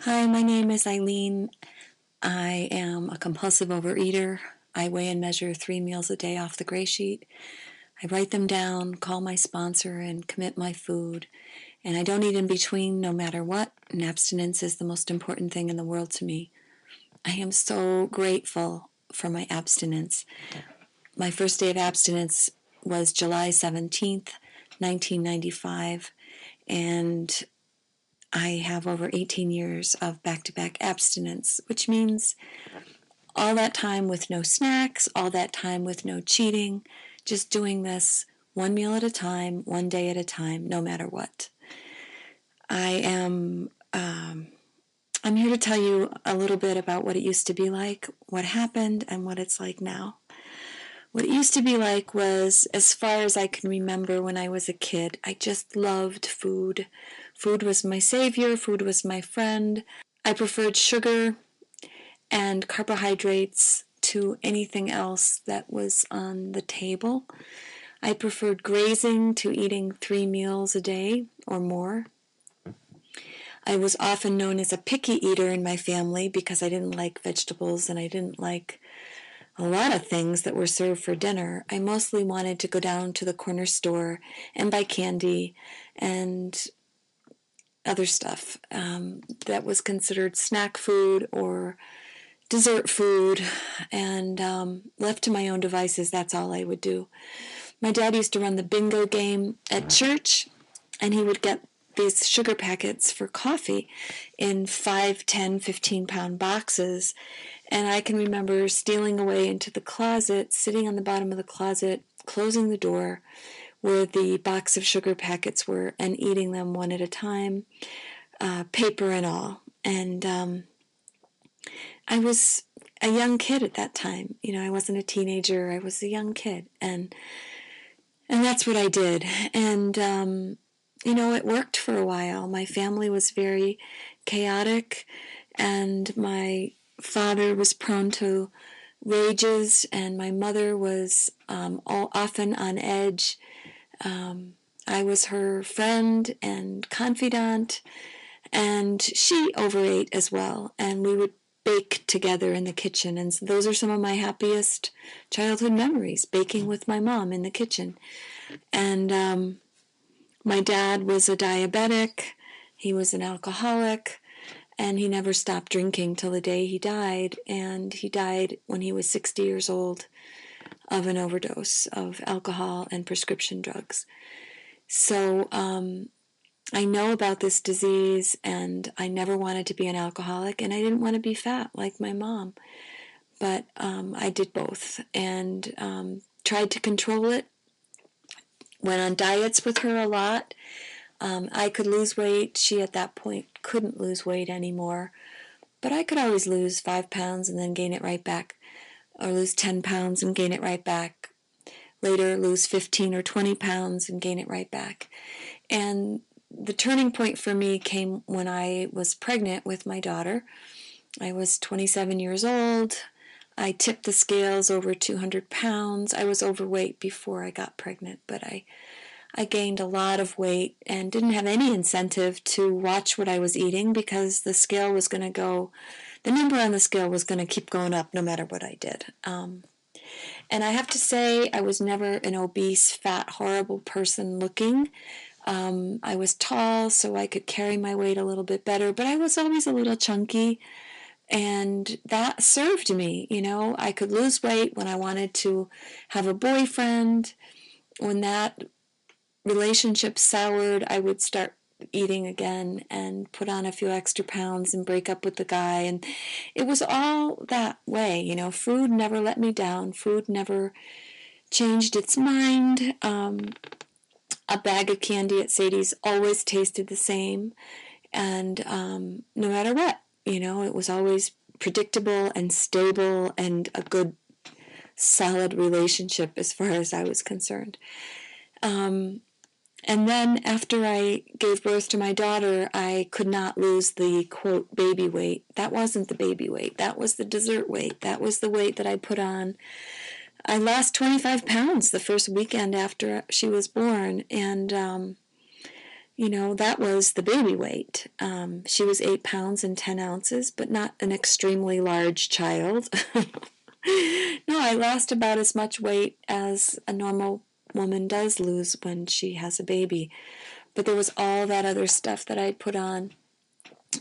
Hi, my name is Eileen. I am a compulsive overeater. I weigh and measure 3 meals a day off the GreySheet. I write them down, call my sponsor, and commit my food. And I don't eat in between no matter what, and abstinence is the most important thing in the world to me. I am so grateful for my abstinence. My first day of abstinence was July 17th, 1995, and I have over 18 years of back-to-back abstinence, which means all that time with no snacks, all that time with no cheating, just doing this one meal at a time, one day at a time, no matter what. I'm here to tell you a little bit about what it used to be like, what happened, and what it's like now. What it used to be like was, as far as I can remember when I was a kid, I just loved food. Food was my savior. Food was my friend. I preferred sugar and carbohydrates to anything else that was on the table. I preferred grazing to eating 3 meals a day or more. I was often known as a picky eater in my family because I didn't like vegetables and I didn't like a lot of things that were served for dinner. I mostly wanted to go down to the corner store and buy candy and other stuff that was considered snack food or dessert food, and left to my own devices, that's all I would do. My dad used to run the bingo game at church, and he would get these sugar packets for coffee in 5, 10, 15-pound boxes. And I can remember stealing away into the closet, sitting on the bottom of the closet, closing the door where the box of sugar packets were, and eating them one at a time, paper and all. And I was a young kid at that time. You know, I wasn't a teenager. I was a young kid. And that's what I did. And, it worked for a while. My family was very chaotic, and my father was prone to rages, and my mother was often on edge. I was her friend and confidant, and she overate as well, and we would bake together in the kitchen, and those are some of my happiest childhood memories, baking with my mom in the kitchen. And my dad was a diabetic, he was an alcoholic, and he never stopped drinking till the day he died, and he died when he was 60 years old of an overdose of alcohol and prescription drugs. So I know about this disease, and I never wanted to be an alcoholic, and I didn't want to be fat like my mom. But I did both, and tried to control it. Went on diets with her a lot. I could lose weight. She, at that point, couldn't lose weight anymore. But I could always lose 5 pounds and then gain it right back, or lose 10 pounds and gain it right back. Later, lose 15 or 20 pounds and gain it right back. And the turning point for me came when I was pregnant with my daughter. I was 27 years old. I tipped the scales over 200 pounds. I was overweight before I got pregnant, but I gained a lot of weight and didn't have any incentive to watch what I was eating because the scale was going to go, the number on the scale was going to keep going up no matter what I did. And I have to say, I was never an obese, fat, horrible person looking. I was tall, so I could carry my weight a little bit better, but I was always a little chunky, and that served me. I could lose weight when I wanted to have a boyfriend. When that relationship soured, I would start eating again and put on a few extra pounds and break up with the guy, and it was all that way. Food never let me down. Food never changed its mind. A bag of candy at Sadie's always tasted the same, and no matter what, it was always predictable and stable and a good, solid relationship as far as I was concerned. And then after I gave birth to my daughter, I could not lose the, quote, baby weight. That wasn't the baby weight. That was the dessert weight. That was the weight that I put on. I lost 25 pounds the first weekend after she was born, and that was the baby weight. She was 8 pounds and 10 ounces, but not an extremely large child. No, I lost about as much weight as a normal woman does lose when she has a baby. But there was all that other stuff that I'd put on,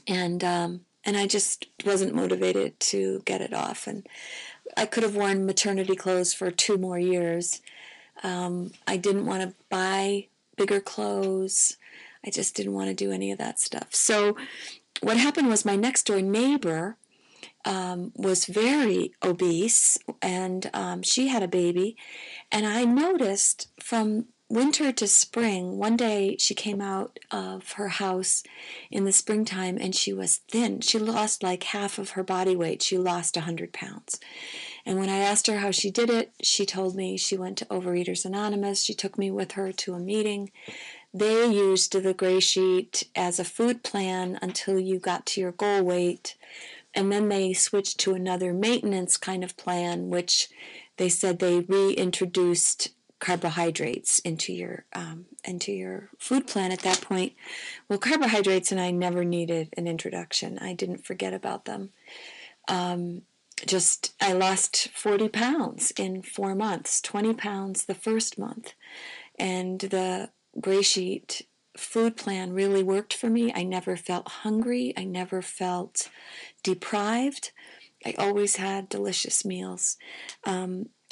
and I just wasn't motivated to get it off. And I could have worn maternity clothes for 2 more years. I didn't want to buy bigger clothes. I just didn't want to do any of that stuff. So what happened was my next door neighbor was very obese, and she had a baby. And I noticed from winter to spring, one day she came out of her house in the springtime and she was thin. She lost like half of her body weight. She lost 100 pounds. And when I asked her how she did it, she told me she went to GreySheeters Anonymous. She took me with her to a meeting. They used the GreySheet as a food plan until you got to your goal weight. And then they switched to another maintenance kind of plan, which they said they reintroduced carbohydrates into your food plan at that point. Well, carbohydrates and I never needed an introduction. I didn't forget about them. I lost 40 pounds in 4 months, 20 pounds the first month. And the GreySheet food plan really worked for me. I never felt hungry. I never felt deprived. I always had delicious meals.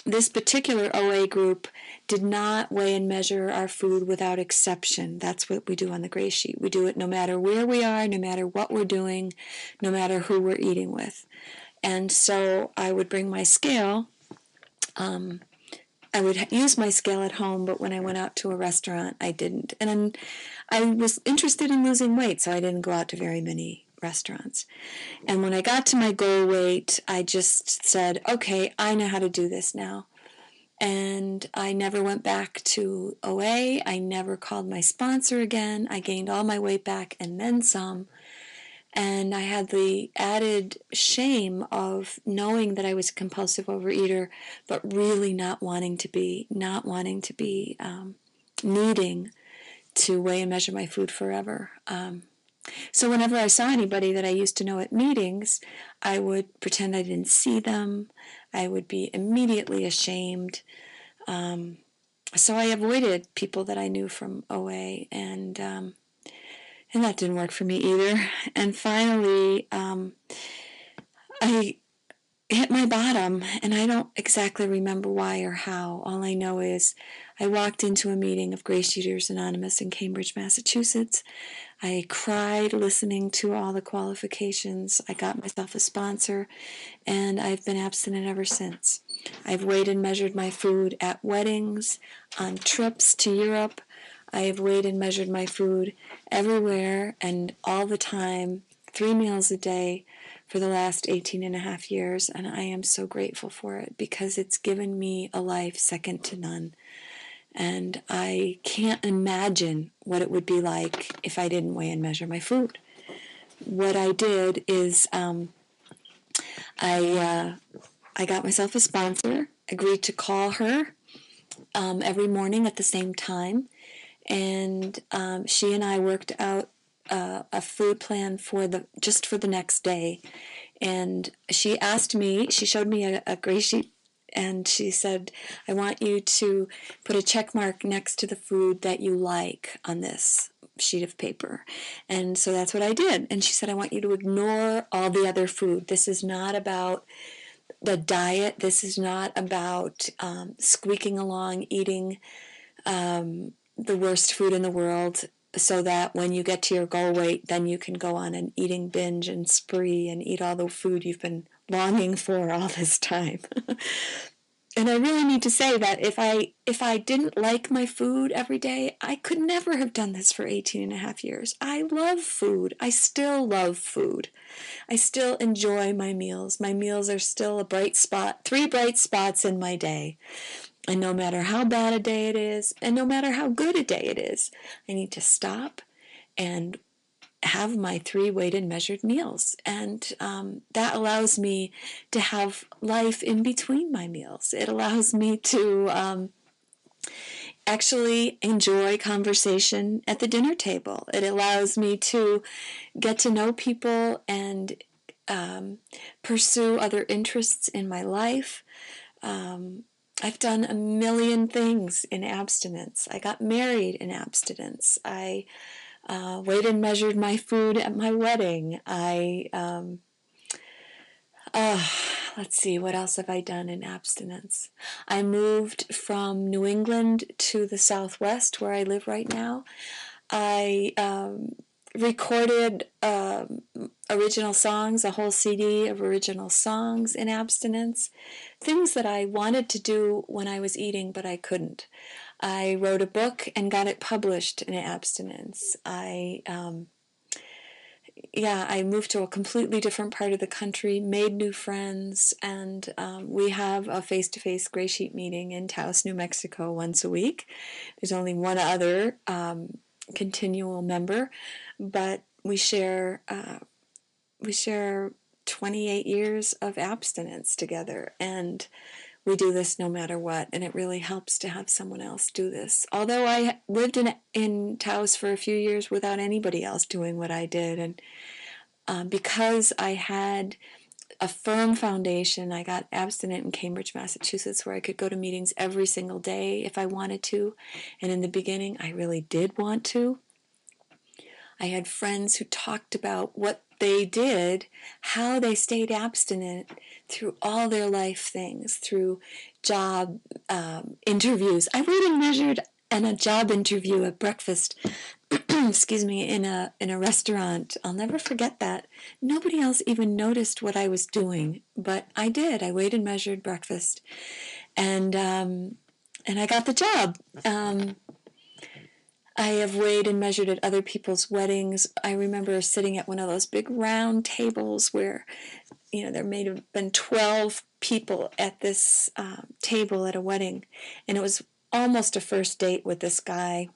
This particular OA group did not weigh and measure our food without exception. That's what we do on the GreySheet. We do it no matter where we are, no matter what we're doing, no matter who we're eating with. And so I would bring my scale. I would use my scale at home, but when I went out to a restaurant, I didn't. And I was interested in losing weight, so I didn't go out to very many restaurants. And when I got to my goal weight, I just said, okay, I know how to do this now. And I never went back to OA. I never called my sponsor again. I gained all my weight back and then some. And I had the added shame of knowing that I was a compulsive overeater, but really not wanting to be, needing to weigh and measure my food forever. So whenever I saw anybody that I used to know at meetings, I would pretend I didn't see them. I would be immediately ashamed. So I avoided people that I knew from OA, and that didn't work for me either. And finally, I hit my bottom, and I don't exactly remember why or how. All I know is I walked into a meeting of GreySheeters Anonymous in Cambridge, Massachusetts. I cried listening to all the qualifications. I got myself a sponsor, and I've been abstinent ever since. I've weighed and measured my food at weddings, on trips to Europe. I have weighed and measured my food everywhere and all the time, 3 meals a day for the last 18 and a half years, and I am so grateful for it because it's given me a life second to none. And I can't imagine what it would be like if I didn't weigh and measure my food. What I did is I got myself a sponsor, agreed to call her every morning at the same time, and she and I worked out a food plan for the next day. And she showed me a GreySheet, and she said, I want you to put a check mark next to the food that you like on this sheet of paper. And so that's what I did. And she said, I want you to ignore all the other food. This is not about the diet. This is not about squeaking along, eating the worst food in the world, so that when you get to your goal weight, then you can go on an eating binge and spree and eat all the food you've been longing for all this time. And I really need to say that if I didn't like my food every day, I could never have done this for 18 and a half years. I love food. I still love food. I still enjoy my meals. My meals are still a bright spot, 3 bright spots in my day. And no matter how bad a day it is, and no matter how good a day it is, I need to stop and have my 3 weighed and measured meals. And that allows me to have life in between my meals. It allows me to actually enjoy conversation at the dinner table. It allows me to get to know people and pursue other interests in my life. I've done a million things in abstinence. I got married in abstinence. I weighed and measured my food at my wedding. Let's see, what else have I done in abstinence? I moved from New England to the Southwest, where I live right now. I recorded original songs, a whole CD of original songs in abstinence, things that I wanted to do when I was eating, but I couldn't. I wrote a book and got it published in abstinence. I moved to a completely different part of the country, made new friends, and we have a face-to-face GreySheet meeting in Taos, New Mexico once a week. There's only one other continual member, but we share 28 years of abstinence together, and we do this no matter what, and it really helps to have someone else do this. Although I lived in Taos for a few years without anybody else doing what I did, and because I had a firm foundation, I got abstinent in Cambridge, Massachusetts, where I could go to meetings every single day if I wanted to, and in the beginning I really did want to. I had friends who talked about what they did, how they stayed abstinent through all their life things, through job interviews. I weighed and measured in a job interview at breakfast, excuse me, in a restaurant. I'll never forget that. Nobody else even noticed what I was doing, but I did. I weighed and measured breakfast, and I got the job. I have weighed and measured at other people's weddings. I remember sitting at one of those big round tables where, there may have been 12 people at this table at a wedding, and it was almost a first date with this guy.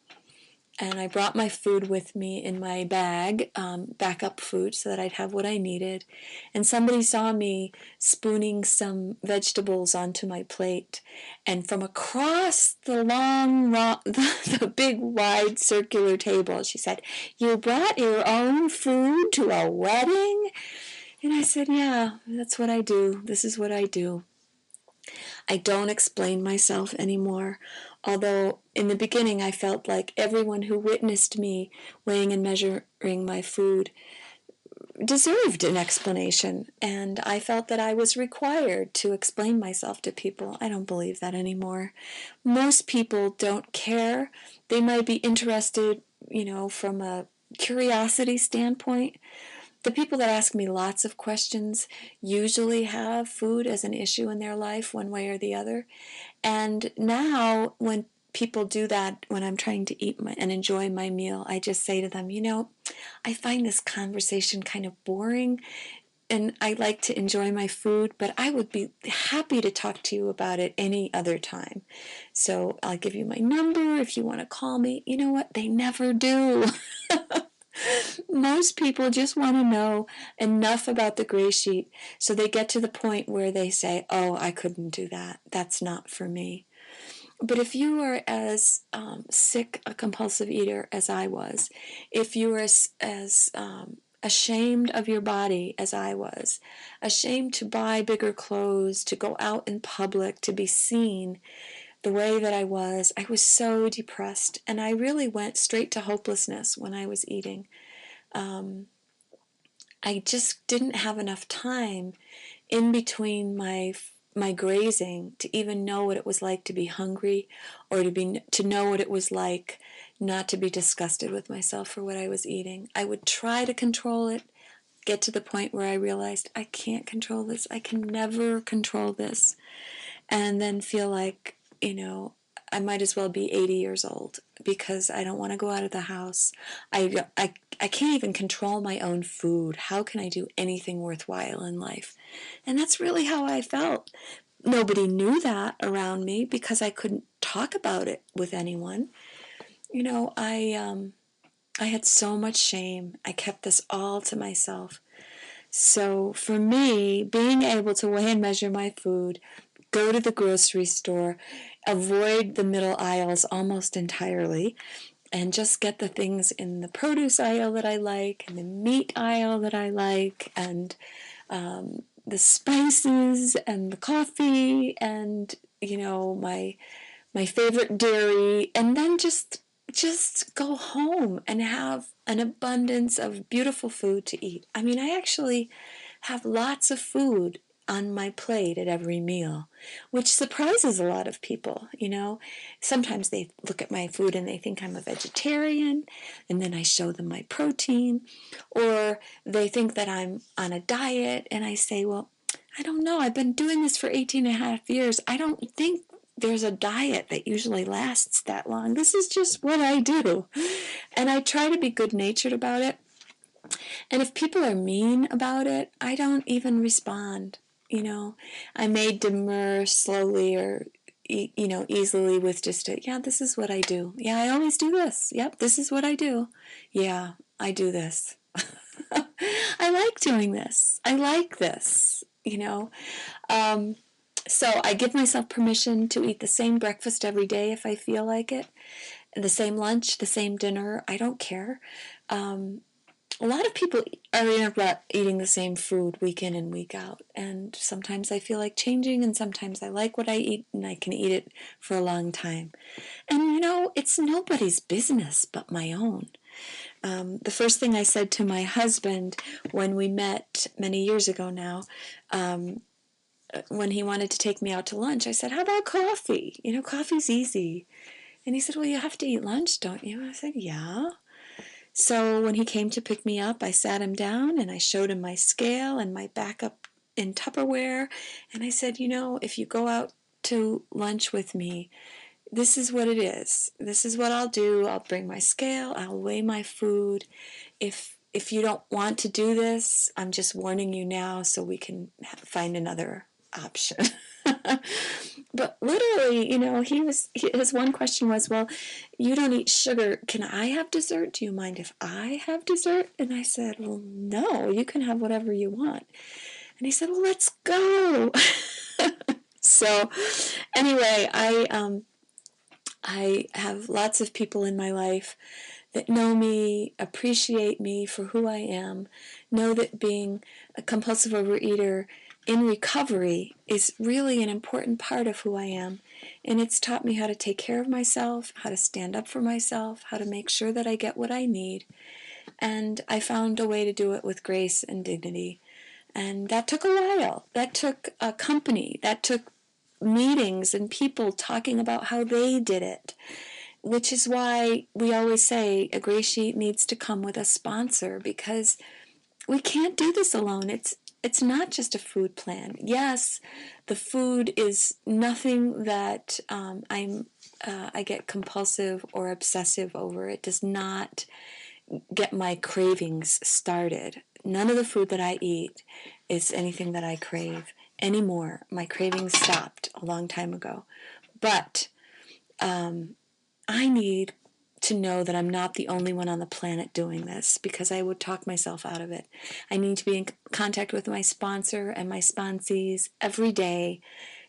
And I brought my food with me in my bag, backup food, so that I'd have what I needed. And somebody saw me spooning some vegetables onto my plate. And from across the the big, wide, circular table, she said, "You brought your own food to a wedding?" And I said, "Yeah, that's what I do. This is what I do." I don't explain myself anymore, although in the beginning I felt like everyone who witnessed me weighing and measuring my food deserved an explanation, and I felt that I was required to explain myself to people. I don't believe that anymore. Most people don't care. They might be interested, from a curiosity standpoint. The people that ask me lots of questions usually have food as an issue in their life, one way or the other. And now, when people do that, when I'm trying to eat and enjoy my meal, I just say to them, I find this conversation kind of boring, and I like to enjoy my food, but I would be happy to talk to you about it any other time. So I'll give you my number if you want to call me. You know what? They never do. Most people just want to know enough about the GreySheet so they get to the point where they say, "Oh, I couldn't do that. That's not for me." But if you are as sick a compulsive eater as I was, if you are as ashamed of your body as I was, ashamed to buy bigger clothes, to go out in public, to be seen the way that I was so depressed, and I really went straight to hopelessness when I was eating. I just didn't have enough time in between my grazing to even know what it was like to be hungry, or to know what it was like not to be disgusted with myself for what I was eating. I would try to control it, get to the point where I realized I can't control this. I can never control this. And then feel like, I might as well be 80 years old because I don't want to go out of the house. I can't even control my own food. How can I do anything worthwhile in life? And that's really how I felt. Nobody knew that around me because I couldn't talk about it with anyone. I had so much shame. I kept this all to myself. So for me, being able to weigh and measure my food go to the grocery store, avoid the middle aisles almost entirely, and just get the things in the produce aisle that I like, and the meat aisle that I like, and the spices, and the coffee, and, my favorite dairy, and then just go home and have an abundance of beautiful food to eat. I mean, I actually have lots of food on my plate at every meal, which surprises a lot of people. Sometimes they look at my food and they think I'm a vegetarian, and then I show them my protein, or they think that I'm on a diet, and I say, well, I don't know, I've been doing this for 18 and a half years. I don't think there's a diet that usually lasts that long. This is just what I do. And I try to be good-natured about it. And if people are mean about it, I don't even respond. I may demur slowly or, easily with just yeah, this is what I do. Yeah, I always do this. Yep, this is what I do. Yeah, I do this. I like doing this. I like this. So I give myself permission to eat the same breakfast every day if I feel like it, the same lunch, the same dinner. I don't care. A lot of people are in a rut eating the same food week in and week out, and sometimes I feel like changing, and sometimes I like what I eat, and I can eat it for a long time. And it's nobody's business but my own. The first thing I said to my husband when we met many years ago now, when he wanted to take me out to lunch, I said, how about coffee? Coffee's easy. And he said, well, you have to eat lunch, don't you? I said, yeah. So when he came to pick me up, I sat him down and I showed him my scale and my backup in Tupperware. And I said, if you go out to lunch with me, this is what it is. This is what I'll do. I'll bring my scale. I'll weigh my food. If you don't want to do this, I'm just warning you now so we can find another option. But literally, his one question was, well, you don't eat sugar. Can I have dessert? Do you mind if I have dessert? And I said, well, no, you can have whatever you want. And he said, well, let's go. So anyway, I have lots of people in my life that know me, appreciate me for who I am, know that being a compulsive overeater in recovery is really an important part of who I am. And it's taught me how to take care of myself, how to stand up for myself, how to make sure that I get what I need. And I found a way to do it with grace and dignity. And that took a while. That took a company. That took meetings and people talking about how they did it. Which is why we always say a gray sheet needs to come with a sponsor, because we can't do this alone. It's not just a food plan. Yes, the food is nothing that I get compulsive or obsessive over. It does not get my cravings started. None of the food that I eat is anything that I crave anymore. My cravings stopped a long time ago. But I need to know that I'm not the only one on the planet doing this, because I would talk myself out of it. I need to be in contact with my sponsor and my sponsees every day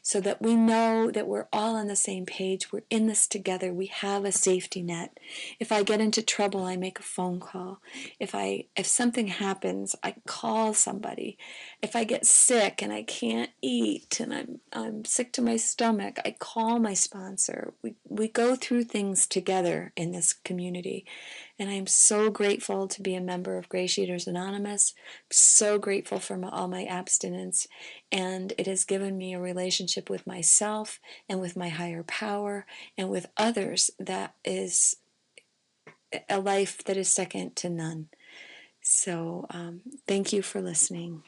so that we know that we're all on the same page. We're in this together. We have a safety net. If I get into trouble, I make a phone call. If something happens, I call somebody. If I get sick and I can't eat and I'm sick to my stomach, I call my sponsor. We go through things together in this community. And I am so grateful to be a member of GreySheeters Anonymous. I'm so grateful for all my abstinence. And it has given me a relationship with myself and with my higher power and with others that is a life that is second to none. So thank you for listening.